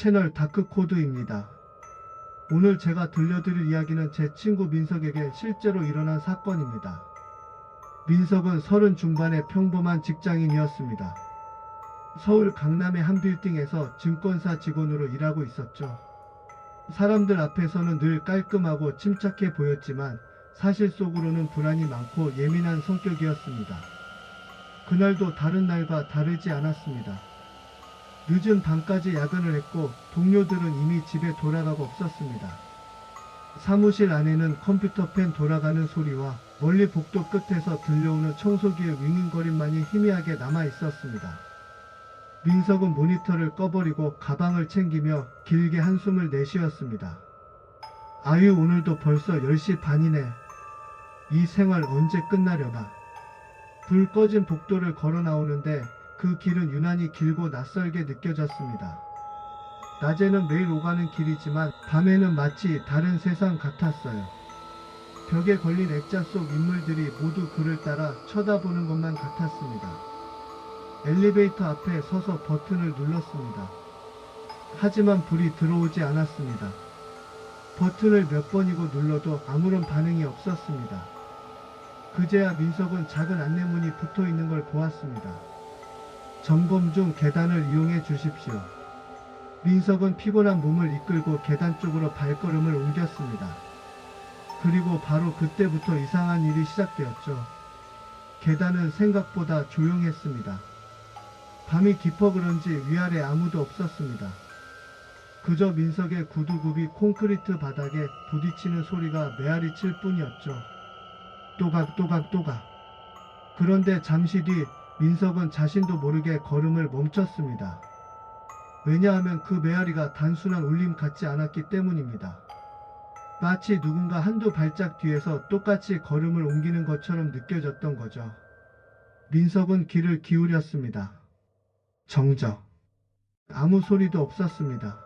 채널 다크코드입니다. 오늘 제가 들려드릴 이야기는 제 친구 민석에게 실제로 일어난 사건입니다. 민석은 30 중반의 평범한 직장인이었습니다. 서울 강남의 한 빌딩에서 증권사 직원으로 일하고 있었죠. 사람들 앞에서는 늘 깔끔하고 침착해 보였지만 사실 속으로는 불안이 많고 예민한 성격이었습니다. 그날도 다른 날과 다르지 않았습니다. 늦은 밤까지 야근을 했고 동료들은 이미 집에 돌아가고 없었습니다. 사무실 안에는 컴퓨터 펜 돌아가는 소리와 멀리 복도 끝에서 들려오는 청소기의 윙윙거림만이 희미하게 남아 있었습니다. 민석은 모니터를 꺼버리고 가방을 챙기며 길게 한숨을 내쉬었습니다. 아유, 오늘도 벌써 10시 반이네. 이 생활 언제 끝나려나. 불 꺼진 복도를 걸어 나오는데 그 길은 유난히 길고 낯설게 느껴졌습니다. 낮에는 매일 오가는 길이지만 밤에는 마치 다른 세상 같았어요. 벽에 걸린 액자 속 인물들이 모두 그를 따라 쳐다보는 것만 같았습니다. 엘리베이터 앞에 서서 버튼을 눌렀습니다. 하지만 불이 들어오지 않았습니다. 버튼을 몇 번이고 눌러도 아무런 반응이 없었습니다. 그제야 민석은 작은 안내문이 붙어 있는 걸 보았습니다. 점검 중 계단을 이용해 주십시오. 민석은 피곤한 몸을 이끌고 계단 쪽으로 발걸음을 옮겼습니다. 그리고 바로 그때부터 이상한 일이 시작되었죠. 계단은 생각보다 조용했습니다. 밤이 깊어 그런지 위아래 아무도 없었습니다. 그저 민석의 구두굽이 콘크리트 바닥에 부딪히는 소리가 메아리 칠 뿐이었죠. 또각. 그런데 잠시 뒤 민석은 자신도 모르게 걸음을 멈췄습니다. 왜냐하면 그 메아리가 단순한 울림 같지 않았기 때문입니다. 마치 누군가 한두 발짝 뒤에서 똑같이 걸음을 옮기는 것처럼 느껴졌던 거죠. 민석은 귀를 기울였습니다. 정적. 아무 소리도 없었습니다.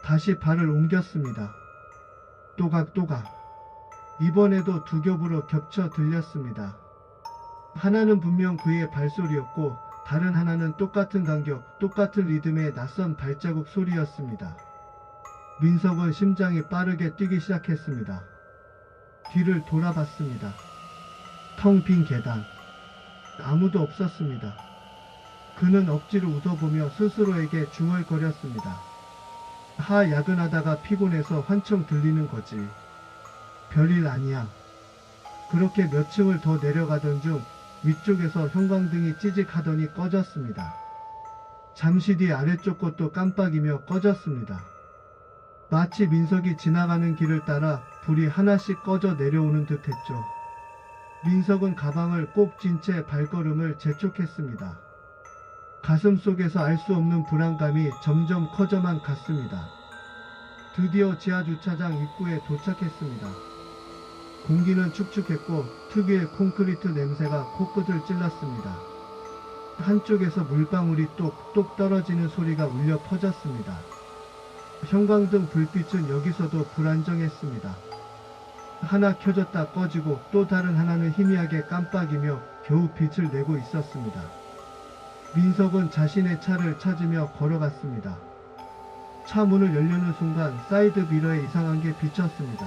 다시 발을 옮겼습니다. 또각. 이번에도 두 겹으로 겹쳐 들렸습니다. 하나는 분명 그의 발소리였고 다른 하나는 똑같은 간격, 똑같은 리듬의 낯선 발자국 소리였습니다. 민석은 심장이 빠르게 뛰기 시작했습니다. 뒤를 돌아봤습니다. 텅 빈 계단. 아무도 없었습니다. 그는 억지로 웃어보며 스스로에게 중얼거렸습니다. 야근하다가 피곤해서 환청 들리는 거지. 별일 아니야. 그렇게 몇 층을 더 내려가던 중 위쪽에서 형광등이 찌직하더니 꺼졌습니다. 잠시 뒤 아래쪽 것도 깜빡이며 꺼졌습니다. 마치 민석이 지나가는 길을 따라 불이 하나씩 꺼져 내려오는 듯 했죠. 민석은 가방을 꼭 쥔 채 발걸음을 재촉했습니다. 가슴 속에서 알 수 없는 불안감이 점점 커져만 갔습니다. 드디어 지하주차장 입구에 도착했습니다. 공기는 축축했고 특유의 콘크리트 냄새가 코끝을 찔렀습니다. 한쪽에서 물방울이 똑똑 떨어지는 소리가 울려 퍼졌습니다. 형광등 불빛은 여기서도 불안정했습니다. 하나 켜졌다 꺼지고 또 다른 하나는 희미하게 깜빡이며 겨우 빛을 내고 있었습니다. 민석은 자신의 차를 찾으며 걸어갔습니다. 차 문을 열려는 순간 사이드 미러에 이상한 게 비쳤습니다.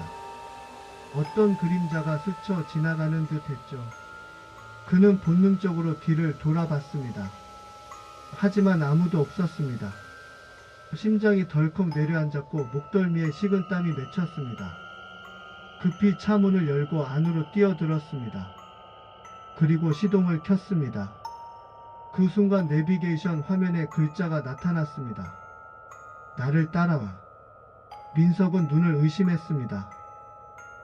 어떤 그림자가 스쳐 지나가는 듯 했죠. 그는 본능적으로 뒤를 돌아봤습니다. 하지만 아무도 없었습니다. 심장이 덜컥 내려앉았고 목덜미에 식은땀이 맺혔습니다. 급히 차 문을 열고 안으로 뛰어들었습니다. 그리고 시동을 켰습니다. 그 순간 내비게이션 화면에 글자가 나타났습니다. 나를 따라와. 민석은 눈을 의심했습니다.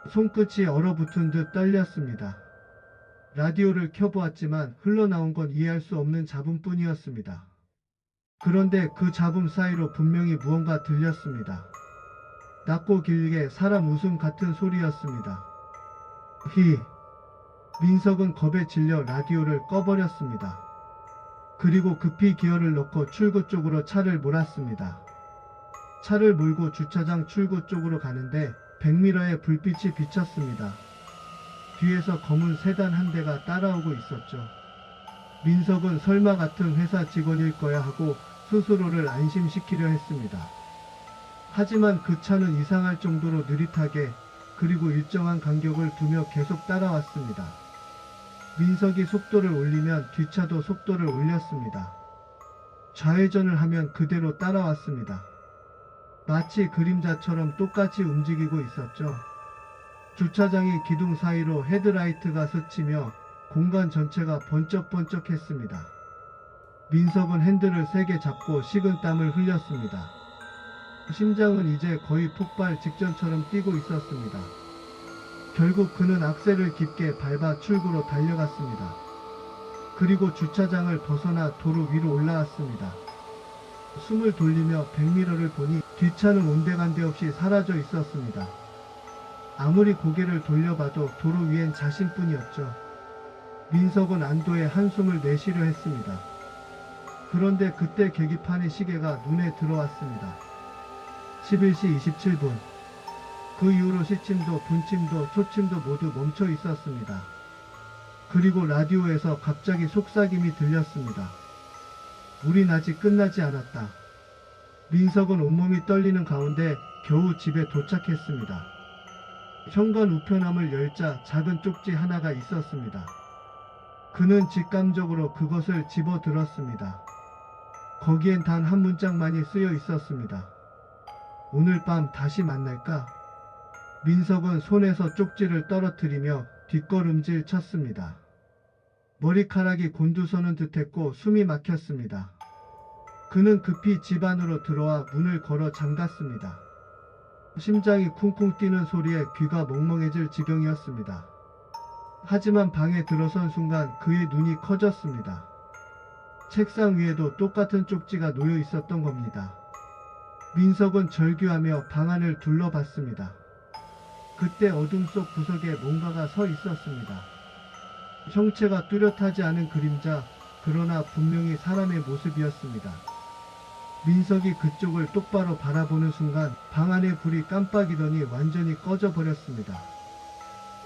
손끝이 얼어붙은 듯 떨렸습니다. 라디오를 켜보았지만 흘러나온 건 이해할 수 없는 잡음뿐이었습니다. 그런데 그 잡음 사이로 분명히 무언가 들렸습니다. 낮고 길게 사람 웃음 같은 소리였습니다. 민석은 겁에 질려 라디오를 꺼버렸습니다. 그리고 급히 기어를 넣고 출구 쪽으로 차를 몰았습니다. 차를 몰고 주차장 출구 쪽으로 가는데 백미러에 불빛이 비쳤습니다. 뒤에서 검은 세단 한 대가 따라오고 있었죠. 민석은 설마 같은 회사 직원일 거야 하고 스스로를 안심시키려 했습니다. 하지만 그 차는 이상할 정도로 느릿하게 그리고 일정한 간격을 두며 계속 따라왔습니다. 민석이 속도를 올리면 뒷차도 속도를 올렸습니다. 좌회전을 하면 그대로 따라왔습니다. 마치 그림자처럼 똑같이 움직이고 있었죠. 주차장의 기둥 사이로 헤드라이트가 스치며 공간 전체가 번쩍번쩍했습니다. 민석은 핸들을 세게 잡고 식은땀을 흘렸습니다. 심장은 이제 거의 폭발 직전처럼 뛰고 있었습니다. 결국 그는 악셀을 깊게 밟아 출구로 달려갔습니다. 그리고 주차장을 벗어나 도로 위로 올라왔습니다. 숨을 돌리며 백미러를 보니 뒷차는 온데간데 없이 사라져 있었습니다. 아무리 고개를 돌려봐도 도로 위엔 자신뿐이었죠. 민석은 안도의 한숨을 내쉬려 했습니다. 그런데 그때 계기판의 시계가 눈에 들어왔습니다. 11시 27분. 그 이후로 시침도 분침도 초침도 모두 멈춰 있었습니다. 그리고 라디오에서 갑자기 속삭임이 들렸습니다. 우린 아직 끝나지 않았다. 민석은 온몸이 떨리는 가운데 겨우 집에 도착했습니다. 현관 우편함을 열자 작은 쪽지 하나가 있었습니다. 그는 직감적으로 그것을 집어들었습니다. 거기엔 단 한 문장만이 쓰여 있었습니다. 오늘 밤 다시 만날까? 민석은 손에서 쪽지를 떨어뜨리며 뒷걸음질 쳤습니다. 머리카락이 곤두서는 듯했고 숨이 막혔습니다. 그는 급히 집 안으로 들어와 문을 걸어 잠갔습니다. 심장이 쿵쿵 뛰는 소리에 귀가 멍멍해질 지경이었습니다. 하지만 방에 들어선 순간 그의 눈이 커졌습니다. 책상 위에도 똑같은 쪽지가 놓여 있었던 겁니다. 민석은 절규하며 방 안을 둘러봤습니다. 그때 어둠 속 구석에 뭔가가 서 있었습니다. 형체가 뚜렷하지 않은 그림자, 그러나 분명히 사람의 모습이었습니다. 민석이 그쪽을 똑바로 바라보는 순간 방 안의 불이 깜빡이더니 완전히 꺼져버렸습니다.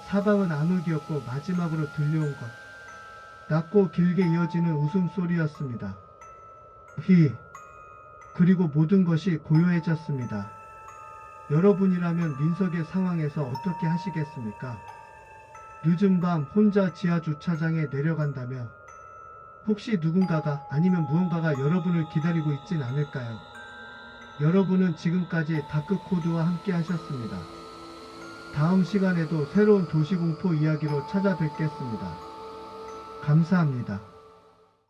사방은 암흑이었고 마지막으로 들려온 것, 낮고 길게 이어지는 웃음소리였습니다. 그리고 모든 것이 고요해졌습니다. 여러분이라면 민석의 상황에서 어떻게 하시겠습니까? 늦은 밤 혼자 지하 주차장에 내려간다며 혹시 누군가가 아니면 무언가가 여러분을 기다리고 있진 않을까요? 여러분은 지금까지 다크코드와 함께 하셨습니다. 다음 시간에도 새로운 도시공포 이야기로 찾아뵙겠습니다. 감사합니다.